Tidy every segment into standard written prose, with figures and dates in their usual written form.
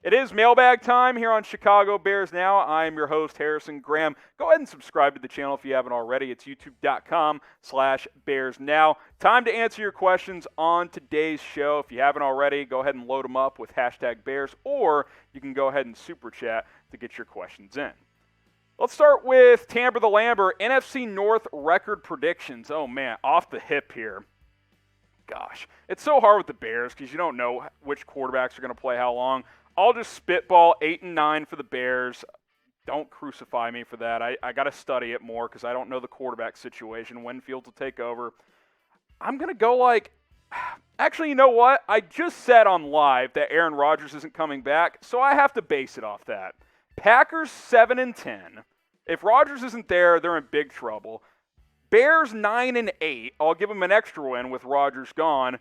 It is mailbag time here on Chicago Bears Now. I am your host, Harrison Graham. Go ahead and subscribe to the channel if you haven't already. It's youtube.com/Bears Now. Time to answer your questions on today's show. If you haven't already, go ahead and load them up with hashtag Bears, or you can go ahead and super chat to get your questions in. Let's start with Tambor The Lambor, NFC North record predictions. Oh man, off the hip here. Gosh, it's so hard with the Bears because you don't know which quarterbacks are going to play how long. I'll just spitball 8-9 for the Bears. Don't crucify me for that. I got to study it more because I don't know the quarterback situation, when Fields will take over. I'm going to go actually, you know what? I just said on live that Aaron Rodgers isn't coming back, so I have to base it off that. Packers 7-10. If Rodgers isn't there, they're in big trouble. Bears 9-8. I'll give them an extra win with Rodgers gone.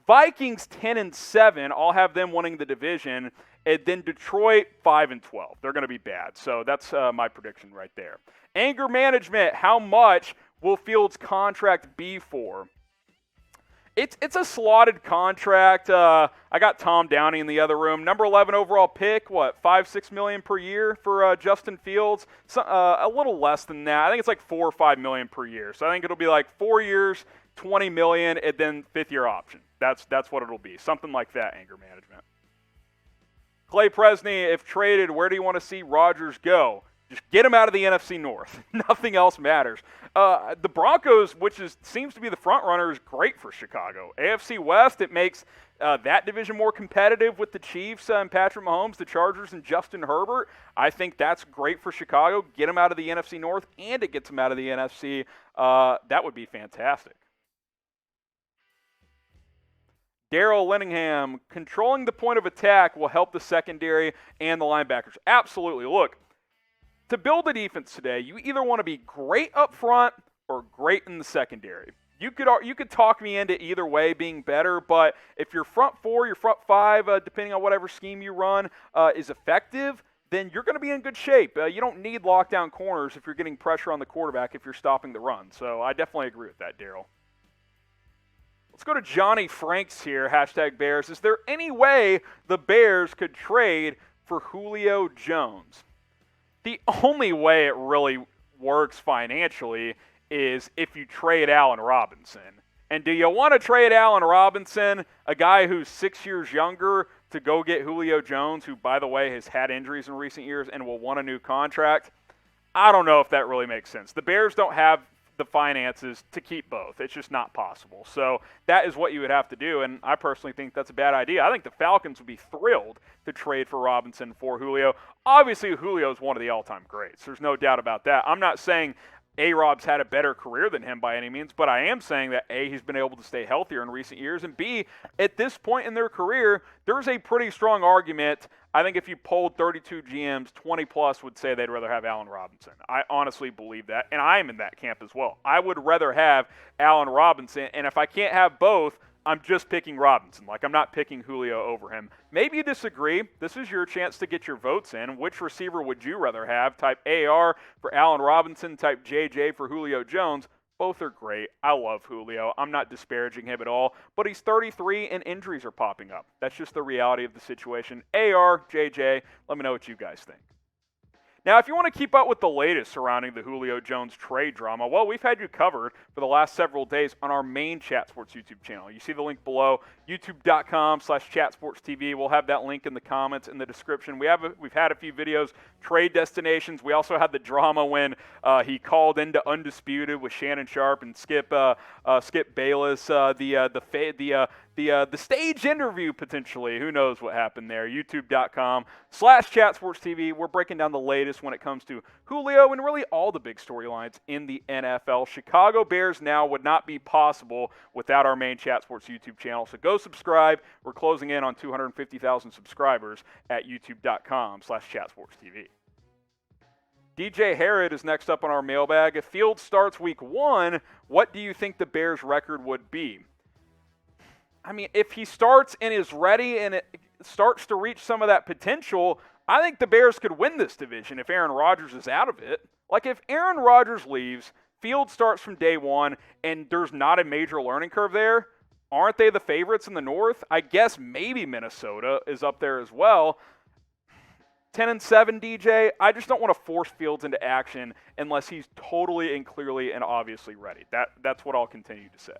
Vikings 10-7. I'll have them winning the division. And then Detroit 5-12. They're going to be bad. So that's my prediction right there. Anger management. How much will Fields' contract be for? It's a slotted contract. I got Tom Downey in the other room. Number 11 overall pick. $5-6 million per year for Justin Fields. So, a little less than that. I think it's like $4 or $5 million per year. So I think it'll be like 4 years, $20 million, and then fifth-year option. That's what it'll be. Something like that. Anger management. Clay Presney, if traded, where do you want to see Rodgers go? Just get him out of the NFC North. Nothing else matters. The Broncos, which seems to be the front runner, is great for Chicago. AFC West, it makes that division more competitive with the Chiefs and Patrick Mahomes, the Chargers, and Justin Herbert. I think that's great for Chicago. Get him out of the NFC North, and it gets him out of the NFC. That would be fantastic. Daryl Lenningham, controlling the point of attack will help the secondary and the linebackers. Absolutely. Look, to build a defense today, you either want to be great up front or great in the secondary. You could talk me into either way being better, but if your front four, your front five, depending on whatever scheme you run, is effective, then you're going to be in good shape. You don't need lockdown corners if you're getting pressure on the quarterback if you're stopping the run. So I definitely agree with that, Daryl. Let's go to Johnny Franks here, hashtag Bears. Is there any way the Bears could trade for Julio Jones? The only way it really works financially is if you trade Allen Robinson. And do you want to trade Allen Robinson, a guy who's 6 years younger, to go get Julio Jones, who, by the way, has had injuries in recent years and will want a new contract? I don't know if that really makes sense. The Bears don't have the finances to keep both. It's just not possible. So that is what you would have to do, and I personally think that's a bad idea. I think the Falcons would be thrilled to trade for Robinson for Julio. Obviously, Julio is one of the all-time greats. There's no doubt about that. I'm not saying A-Rob's had a better career than him by any means, but I am saying that A, he's been able to stay healthier in recent years, and B, at this point in their career, there's a pretty strong argument. I think if you polled 32 GMs, 20 plus would say they'd rather have Allen Robinson. I honestly believe that, and I'm in that camp as well. I would rather have Allen Robinson, and if I can't have both, I'm just picking Robinson. I'm not picking Julio over him. Maybe you disagree. This is your chance to get your votes in. Which receiver would you rather have? Type AR for Allen Robinson, type JJ for Julio Jones. Both are great. I love Julio. I'm not disparaging him at all, but he's 33 and injuries are popping up. That's just the reality of the situation. AR, JJ, let me know what you guys think. Now, if you want to keep up with the latest surrounding the Julio Jones trade drama, well, we've had you covered for the last several days on our main Chat Sports YouTube channel. You see the link below, youtube.com/chatsportstv. We'll have that link in the comments in the description. We've had a few videos, trade destinations. We also had the drama when he called into Undisputed with Shannon Sharp and Skip Bayless, the stage interview potentially. Who knows what happened there? youtube.com/chatsportstv. We're breaking down the latest when it comes to Julio and really all the big storylines in the NFL. Chicago Bears Now would not be possible without our main Chat Sports YouTube channel. So go subscribe. We're closing in on 250,000 subscribers at youtube.com/chatsportstv. DJ Harrod is next up on our mailbag. If Fields starts week 1, what do you think the Bears' record would be? I mean, if he starts and is ready and it starts to reach some of that potential, I think the Bears could win this division if Aaron Rodgers is out of it. If Aaron Rodgers leaves, Fields starts from day 1, and there's not a major learning curve there, aren't they the favorites in the North? I guess maybe Minnesota is up there as well. 10-7, DJ, I just don't want to force Fields into action unless he's totally and clearly and obviously ready. That's what I'll continue to say.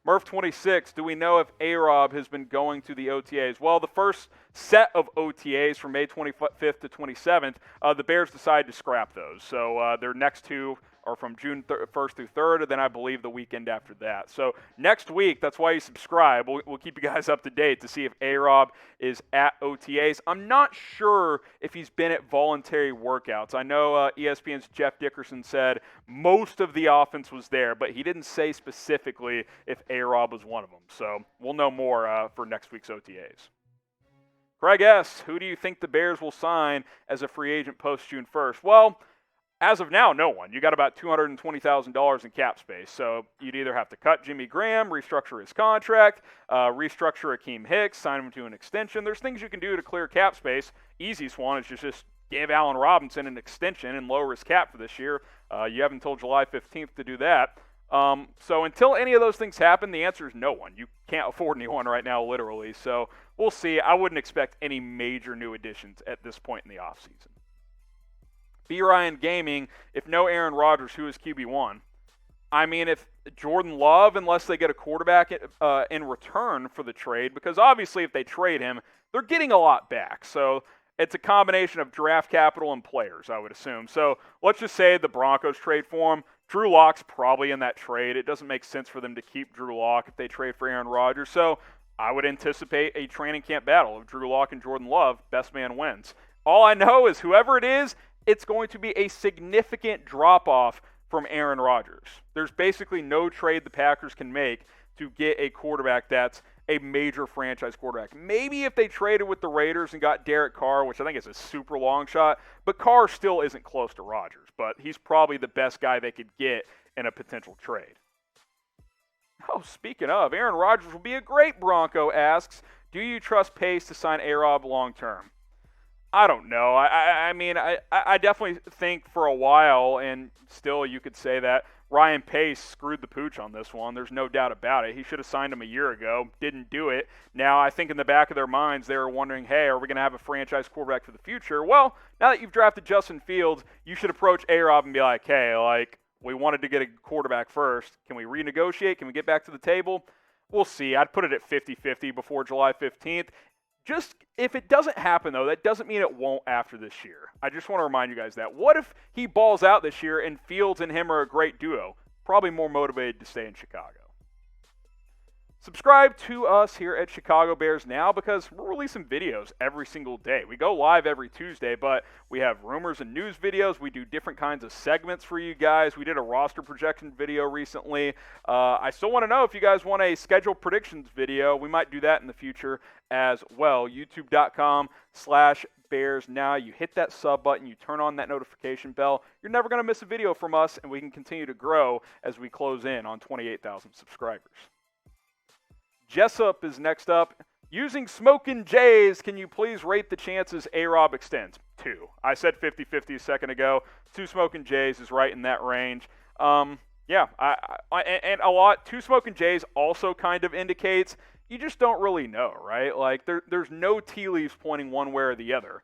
Murph 26, do we know if A-Rob has been going to the OTAs? Well, the first set of OTAs from May 25th to 27th, the Bears decided to scrap those. So their next two are from June 1st through 3rd, and then I believe the weekend after that. So next week, that's why you subscribe. We'll keep you guys up to date to see if A-Rob is at OTAs. I'm not sure if he's been at voluntary workouts. I know ESPN's Jeff Dickerson said most of the offense was there, but he didn't say specifically if A-Rob was one of them. So we'll know more for next week's OTAs. Craig S., who do you think the Bears will sign as a free agent post-June 1st? Well, as of now, no one. You got about $220,000 in cap space, so you'd either have to cut Jimmy Graham, restructure his contract, restructure Akeem Hicks, sign him to an extension. There's things you can do to clear cap space. Easiest one is just give Allen Robinson an extension and lower his cap for this year. You have until July 15th to do that. So until any of those things happen, the answer is no one. You can't afford anyone right now, literally. So we'll see. I wouldn't expect any major new additions at this point in the offseason. B. Ryan Gaming, if no Aaron Rodgers, who is QB1? I mean, if Jordan Love, unless they get a quarterback in return for the trade, because obviously if they trade him, they're getting a lot back. So it's a combination of draft capital and players, I would assume. So let's just say the Broncos trade for him. Drew Lock's probably in that trade. It doesn't make sense for them to keep Drew Lock if they trade for Aaron Rodgers. So I would anticipate a training camp battle of Drew Lock and Jordan Love. Best man wins. All I know is whoever it is, it's going to be a significant drop-off from Aaron Rodgers. There's basically no trade the Packers can make to get a quarterback that's a major franchise quarterback. Maybe if they traded with the Raiders and got Derek Carr, which I think is a super long shot, but Carr still isn't close to Rodgers. But he's probably the best guy they could get in a potential trade. Oh, speaking of, Aaron Rodgers will be a great Bronco asks, do you trust Pace to sign A-Rob long-term? I don't know. I mean, I definitely think for a while, and still you could say that Ryan Pace screwed the pooch on this one. There's no doubt about it. He should have signed him a year ago. Didn't do it. Now, I think in the back of their minds, they were wondering, hey, are we going to have a franchise quarterback for the future? Well, now that you've drafted Justin Fields, you should approach A-Rob and be like, hey, we wanted to get a quarterback first. Can we renegotiate? Can we get back to the table? We'll see. I'd put it at 50-50 before July 15th. Just if it doesn't happen, though, that doesn't mean it won't after this year. I just want to remind you guys that. What if he balls out this year and Fields and him are a great duo? Probably more motivated to stay in Chicago. Subscribe to us here at Chicago Bears Now because we're releasing videos every single day. We go live every Tuesday, but we have rumors and news videos. We do different kinds of segments for you guys. We did a roster projection video recently. I still want to know if you guys want a schedule predictions video. We might do that in the future as well. YouTube.com/Bears Now. You hit that sub button. You turn on that notification bell. You're never going to miss a video from us, and we can continue to grow as we close in on 28,000 subscribers. Jessup is next up. Using Smokin' Jays, can you please rate the chances A-Rob extends? 2. I said 50-50 a second ago. 2 Smokin' Jays is right in that range. Yeah, and a lot. 2 Smokin' Jays also kind of indicates you just don't really know, right? Like there's no tea leaves pointing one way or the other.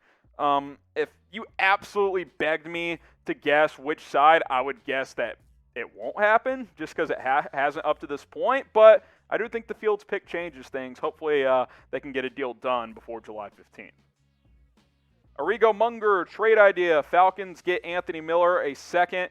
If you absolutely begged me to guess which side, I would guess that it won't happen just because it hasn't up to this point, but I do think the Fields pick changes things. Hopefully they can get a deal done before July 15th. Arrigo Munger, trade idea. Falcons get Anthony Miller a second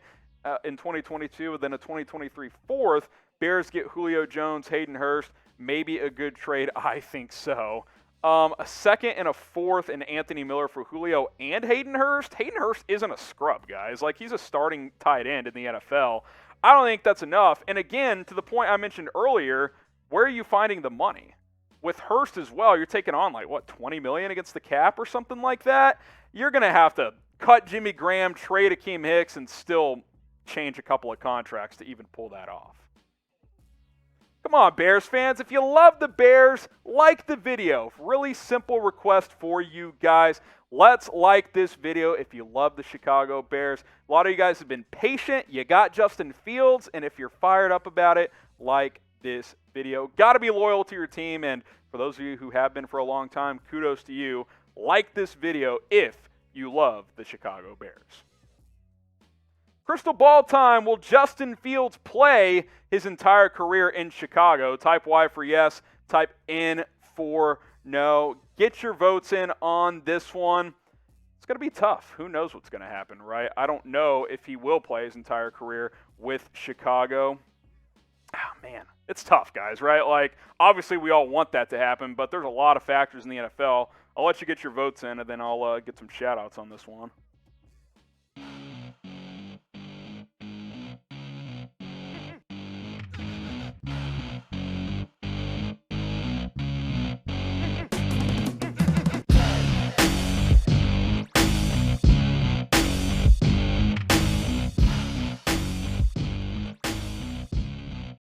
in 2022 and then a 2023 fourth. Bears get Julio Jones, Hayden Hurst. Maybe a good trade. I think so. A second and a fourth in Anthony Miller for Julio and Hayden Hurst. Hayden Hurst isn't a scrub, guys. Like, he's a starting tight end in the NFL. I don't think that's enough. And again, to the point I mentioned earlier, where are you finding the money? With Hurst as well, you're taking on $20 million against the cap or something like that. You're going to have to cut Jimmy Graham, trade Akeem Hicks, and still change a couple of contracts to even pull that off. Come on, Bears fans. If you love the Bears, like the video. Really simple request for you guys. Let's like this video if you love the Chicago Bears. A lot of you guys have been patient. You got Justin Fields, and if you're fired up about it, like this video. Got to be loyal to your team, and for those of you who have been for a long time, kudos to you. like this video if you love the Chicago Bears. Crystal ball time. Will Justin Fields play his entire career in Chicago? Type Y for yes. Type N for no. Get your votes in on this one. It's going to be tough. Who knows what's going to happen, right? I don't know if he will play his entire career with Chicago. Oh, man. It's tough, guys, right? Like, obviously we all want that to happen, but there's a lot of factors in the NFL. I'll let you get your votes in, and then I'll get some shout-outs on this one.